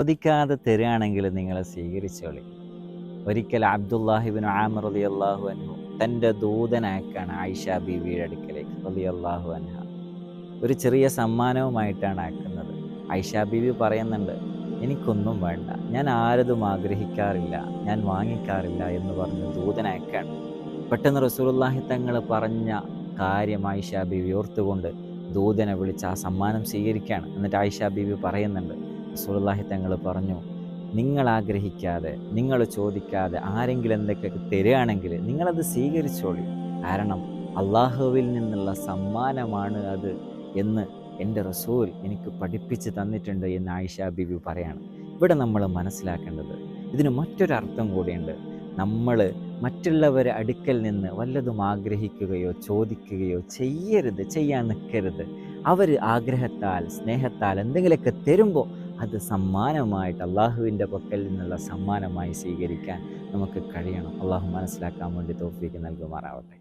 ചോദിക്കാതെ തരികയാണെങ്കിൽ നിങ്ങൾ സ്വീകരിച്ചോളി. ഒരിക്കൽ അബ്ദുല്ലാഹിബ്നു ആമിർ റളിയല്ലാഹു അൻഹു തൻ്റെ ദൂതനയക്കാണ് ആയിഷ ബീവിയുടെ അടുക്കലേക്ക് റളിയല്ലാഹു അൻഹ. ഒരു ചെറിയ സമ്മാനവുമായിട്ടാണ് അയക്കുന്നത്. ആയിഷ ബീവി പറയുന്നുണ്ട്, എനിക്കൊന്നും വേണ്ട, ഞാൻ ആരതും ആഗ്രഹിക്കാറില്ല, ഞാൻ വാങ്ങിക്കാറില്ല എന്ന് പറഞ്ഞ് ദൂതനയക്കാണ്. പെട്ടെന്ന് റസൂലുള്ളാഹി തങ്ങൾ പറഞ്ഞ കാര്യം ആയിഷ ബീവി ഓർത്തുകൊണ്ട് ദൂതനെ വിളിച്ച് ആ സമ്മാനം സ്വീകരിക്കുകയാണ്. എന്നിട്ട് ആയിഷ ബീവി പറയുന്നുണ്ട്, റസൂലുള്ളാഹി തങ്ങൾ പറഞ്ഞു, നിങ്ങൾ ആഗ്രഹിക്കാതെ, നിങ്ങൾ ചോദിക്കാതെ ആരെങ്കിലും എന്തൊക്കെ തരികയാണെങ്കിൽ നിങ്ങളത് സ്വീകരിച്ചോളി. കാരണം അള്ളാഹുവിൽ നിന്നുള്ള സമ്മാനമാണ് അത് എന്ന് എൻ്റെ റസൂൽ എനിക്ക് പഠിപ്പിച്ച് തന്നിട്ടുണ്ട് എന്ന് ആയിഷ ബീവി പറയാണ്. ഇവിടെ നമ്മൾ മനസ്സിലാക്കേണ്ടത് ഇതിന് മറ്റൊരർത്ഥം കൂടിയുണ്ട്. നമ്മൾ മറ്റുള്ളവരെ അടുക്കൽ നിന്ന് വല്ലതും ആഗ്രഹിക്കുകയോ ചോദിക്കുകയോ ചെയ്യാൻ നിൽക്കരുത്. അവർ ആഗ്രഹത്താൽ സ്നേഹത്താൽ എന്തെങ്കിലുമൊക്കെ തരുമ്പോൾ അത് സമ്മാനമായിട്ട് അള്ളാഹുവിൻ്റെ പക്കൽ നിന്നുള്ള സമ്മാനമായി സ്വീകരിക്കാൻ നമുക്ക് കഴിയണം. അള്ളാഹു മനസ്സിലാക്കാൻ വേണ്ടി തൗഫീഖ് നൽകുമാറാവട്ടെ.